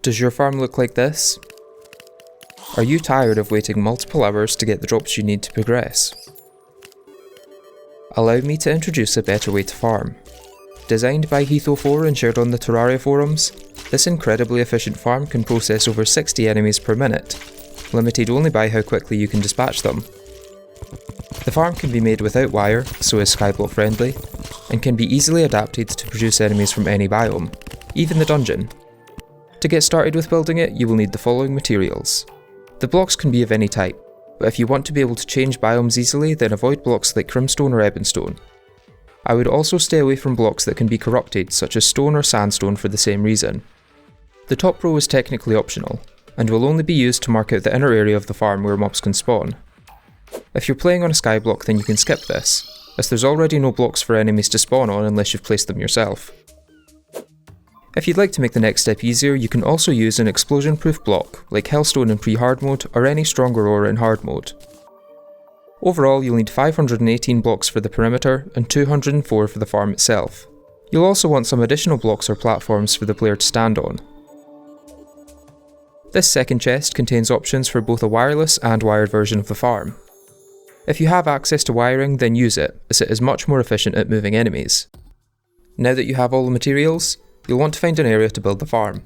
Does your farm look like this? Are you tired of waiting multiple hours to get the drops you need to progress? Allow me to introduce a better way to farm. Designed by Heath04 and shared on the Terraria forums, this incredibly efficient farm can process over 60 enemies per minute, limited only by how quickly you can dispatch them. The farm can be made without wire, so is skyblock friendly, and can be easily adapted to produce enemies from any biome, even the dungeon. To get started with building it, you will need the following materials. The blocks can be of any type, but if you want to be able to change biomes easily, then avoid blocks like Crimstone or Ebonstone. I would also stay away from blocks that can be corrupted, such as stone or sandstone, for the same reason. The top row is technically optional, and will only be used to mark out the inner area of the farm where mobs can spawn. If you're playing on a skyblock, then you can skip this, as there's already no blocks for enemies to spawn on unless you've placed them yourself. If you'd like to make the next step easier, you can also use an explosion-proof block, like Hellstone in pre-hard mode, or any stronger ore in hard mode. Overall, you'll need 518 blocks for the perimeter, and 204 for the farm itself. You'll also want some additional blocks or platforms for the player to stand on. This second chest contains options for both a wireless and wired version of the farm. If you have access to wiring, then use it, as it is much more efficient at moving enemies. Now that you have all the materials, you'll want to find an area to build the farm.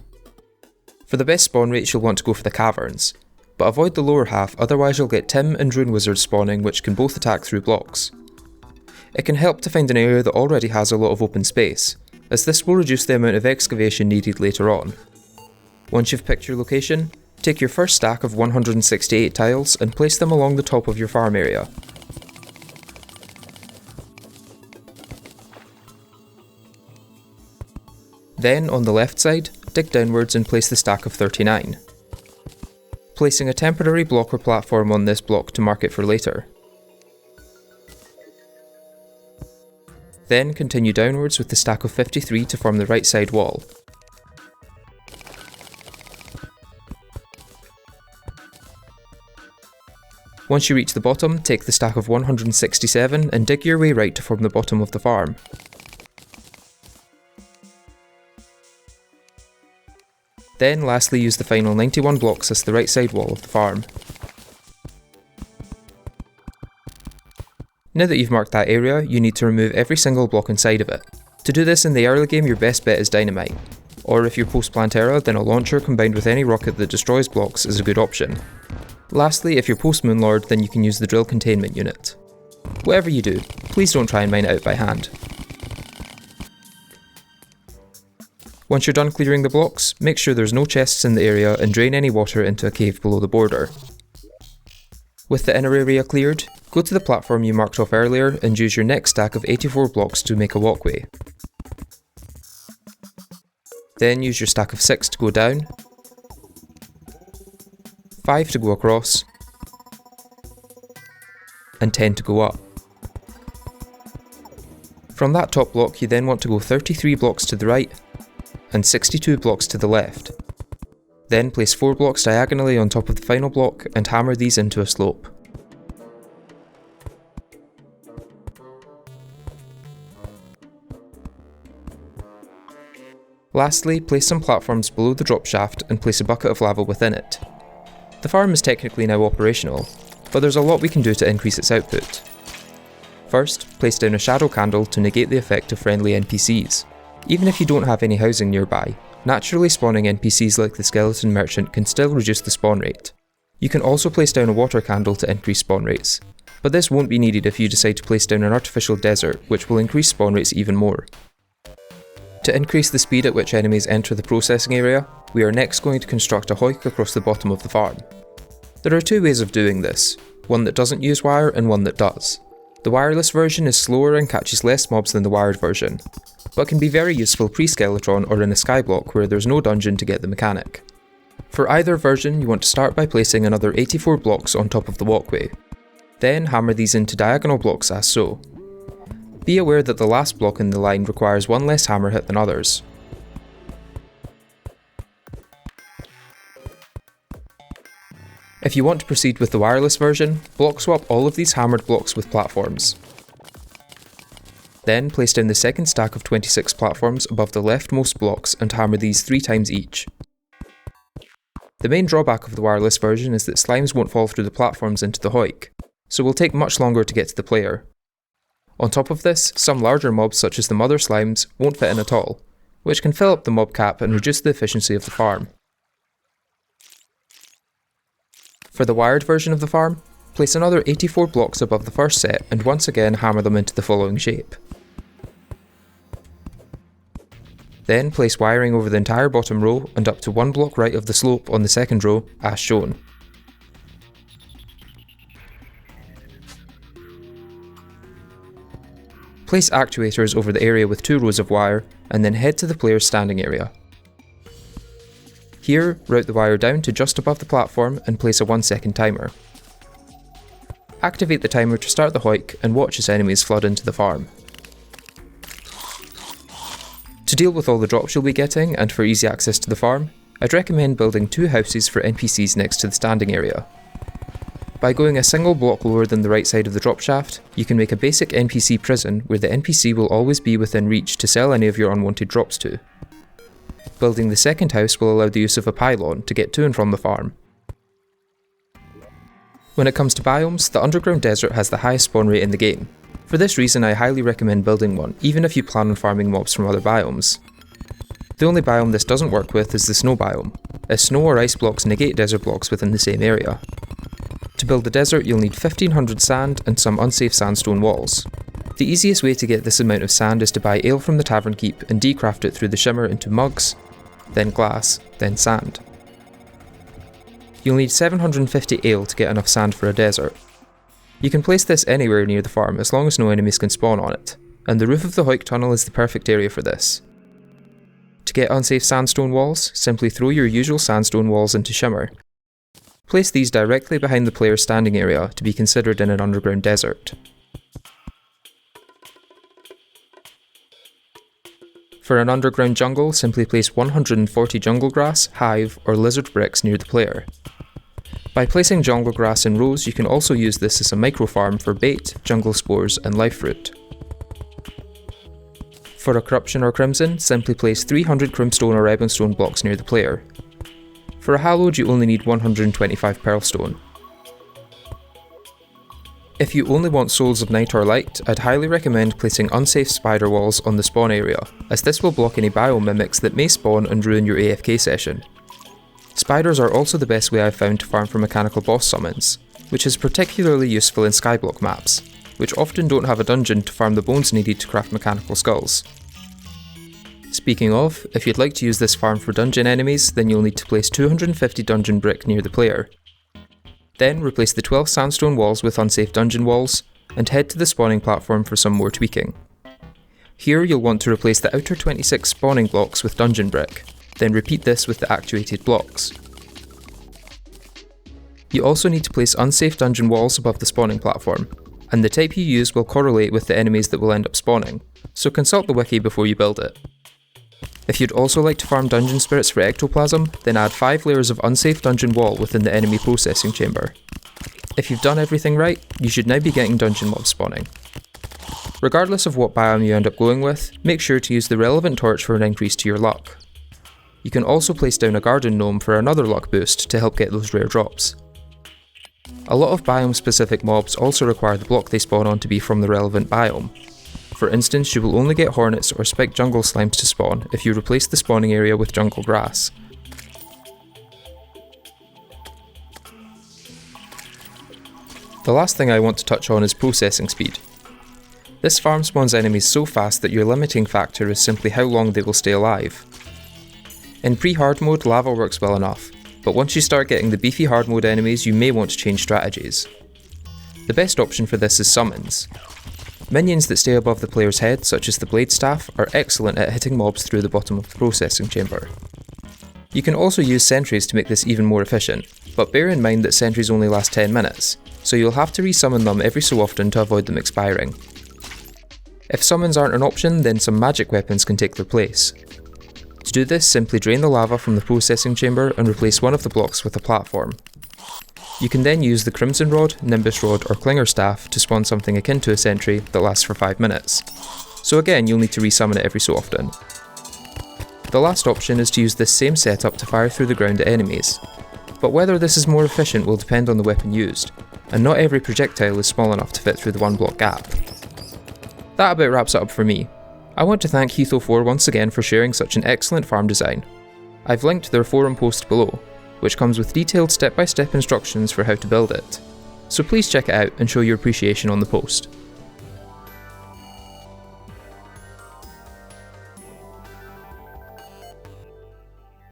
For the best spawn rates, you'll want to go for the caverns, but avoid the lower half, otherwise you'll get Tim and Rune Wizards spawning, which can both attack through blocks. It can help to find an area that already has a lot of open space, as this will reduce the amount of excavation needed later on. Once you've picked your location, take your first stack of 168 tiles and place them along the top of your farm area. Then, on the left side, dig downwards and place the stack of 39. Placing a temporary block or platform on this block to mark it for later. Then continue downwards with the stack of 53 to form the right side wall. Once you reach the bottom, take the stack of 167 and dig your way right to form the bottom of the farm. Then lastly use the final 91 blocks as the right side wall of the farm. Now that you've marked that area, you need to remove every single block inside of it. To do this in the early game, your best bet is dynamite, or if you're post-plant era, then a launcher combined with any rocket that destroys blocks is a good option. Lastly, if you're post-moonlord, then you can use the drill containment unit. Whatever you do, please don't try and mine it out by hand. Once you're done clearing the blocks, make sure there's no chests in the area and drain any water into a cave below the border. With the inner area cleared, go to the platform you marked off earlier and use your next stack of 84 blocks to make a walkway. Then use your stack of 6 to go down, 5 to go across, and 10 to go up. From that top block, you then want to go 33 blocks to the right, and 62 blocks to the left. Then place 4 blocks diagonally on top of the final block and hammer these into a slope. Lastly, place some platforms below the drop shaft and place a bucket of lava within it. The farm is technically now operational, but there's a lot we can do to increase its output. First, place down a shadow candle to negate the effect of friendly NPCs. Even if you don't have any housing nearby, naturally spawning NPCs like the skeleton merchant can still reduce the spawn rate. You can also place down a water candle to increase spawn rates, but this won't be needed if you decide to place down an artificial desert, which will increase spawn rates even more. To increase the speed at which enemies enter the processing area, we are next going to construct a hoik across the bottom of the farm. There are 2 ways of doing this, one that doesn't use wire and one that does. The wireless version is slower and catches less mobs than the wired version, but can be very useful pre-Skeletron or in a skyblock where there's no dungeon to get the mechanic. For either version, you want to start by placing another 84 blocks on top of the walkway. Then hammer these into diagonal blocks as so. Be aware that the last block in the line requires one less hammer hit than others. If you want to proceed with the wireless version, block swap all of these hammered blocks with platforms. Then place down the second stack of 26 platforms above the leftmost blocks and hammer these 3 times each. The main drawback of the wireless version is that slimes won't fall through the platforms into the Hoik, so will take much longer to get to the player. On top of this, some larger mobs such as the mother slimes won't fit in at all, which can fill up the mob cap and reduce the efficiency of the farm. For the wired version of the farm, place another 84 blocks above the first set and once again hammer them into the following shape. Then place wiring over the entire bottom row and up to 1 block right of the slope on the second row, as shown. Place actuators over the area with 2 rows of wire, and then head to the player's standing area. Here, route the wire down to just above the platform and place a 1-second timer. Activate the timer to start the Hoik and watch as enemies flood into the farm. To deal with all the drops you'll be getting and for easy access to the farm, I'd recommend building 2 houses for NPCs next to the standing area. By going a single block lower than the right side of the drop shaft, you can make a basic NPC prison where the NPC will always be within reach to sell any of your unwanted drops to. Building the second house will allow the use of a pylon to get to and from the farm. When it comes to biomes, the underground desert has the highest spawn rate in the game. For this reason, I highly recommend building one, even if you plan on farming mobs from other biomes. The only biome this doesn't work with is the snow biome, as snow or ice blocks negate desert blocks within the same area. To build the desert, you'll need 1500 sand and some unsafe sandstone walls. The easiest way to get this amount of sand is to buy ale from the tavern keep and decraft it through the shimmer into mugs, then glass, then sand. You'll need 750 ale to get enough sand for a desert. You can place this anywhere near the farm as long as no enemies can spawn on it, and the roof of the Hoik tunnel is the perfect area for this. To get unsafe sandstone walls, simply throw your usual sandstone walls into shimmer. Place these directly behind the player's standing area to be considered in an underground desert. For an underground jungle, simply place 140 jungle grass, hive, or lizard bricks near the player. By placing jungle grass in rows, you can also use this as a micro farm for bait, jungle spores, and life fruit. For a corruption or crimson, simply place 300 crimstone or ebonstone blocks near the player. For a hallowed, you only need 125 pearlstone. If you only want souls of night or light, I'd highly recommend placing unsafe spider walls on the spawn area, as this will block any biome mimics that may spawn and ruin your AFK session. Spiders are also the best way I've found to farm for mechanical boss summons, which is particularly useful in skyblock maps, which often don't have a dungeon to farm the bones needed to craft mechanical skulls. Speaking of, if you'd like to use this farm for dungeon enemies, then you'll need to place 250 dungeon brick near the player. Then replace the 12 sandstone walls with unsafe dungeon walls, and head to the spawning platform for some more tweaking. Here you'll want to replace the outer 26 spawning blocks with dungeon brick, then repeat this with the actuated blocks. You also need to place unsafe dungeon walls above the spawning platform, and the type you use will correlate with the enemies that will end up spawning, so consult the wiki before you build it. If you'd also like to farm dungeon spirits for ectoplasm, then add 5 layers of unsafe dungeon wall within the enemy processing chamber. If you've done everything right, you should now be getting dungeon mob spawning. Regardless of what biome you end up going with, make sure to use the relevant torch for an increase to your luck. You can also place down a garden gnome for another luck boost to help get those rare drops. A lot of biome specific mobs also require the block they spawn on to be from the relevant biome. For instance, you will only get hornets or spiked jungle slimes to spawn if you replace the spawning area with jungle grass. The last thing I want to touch on is processing speed. This farm spawns enemies so fast that your limiting factor is simply how long they will stay alive. In pre-hard mode, lava works well enough, but once you start getting the beefy hard mode enemies, you may want to change strategies. The best option for this is summons. Minions that stay above the player's head, such as the blade staff, are excellent at hitting mobs through the bottom of the processing chamber. You can also use sentries to make this even more efficient, but bear in mind that sentries only last 10 minutes, so you'll have to resummon them every so often to avoid them expiring. If summons aren't an option, then some magic weapons can take their place. To do this, simply drain the lava from the processing chamber and replace one of the blocks with a platform. You can then use the Crimson Rod, Nimbus Rod or Clinger Staff to spawn something akin to a sentry that lasts for 5 minutes. So again, you'll need to resummon it every so often. The last option is to use this same setup to fire through the ground at enemies. but whether this is more efficient will depend on the weapon used, and not every projectile is small enough to fit through the 1 block gap. That about wraps it up for me. I want to thank Heath04 once again for sharing such an excellent farm design. I've linked their forum post below, which comes with detailed step-by-step instructions for how to build it, so please check it out and show your appreciation on the post.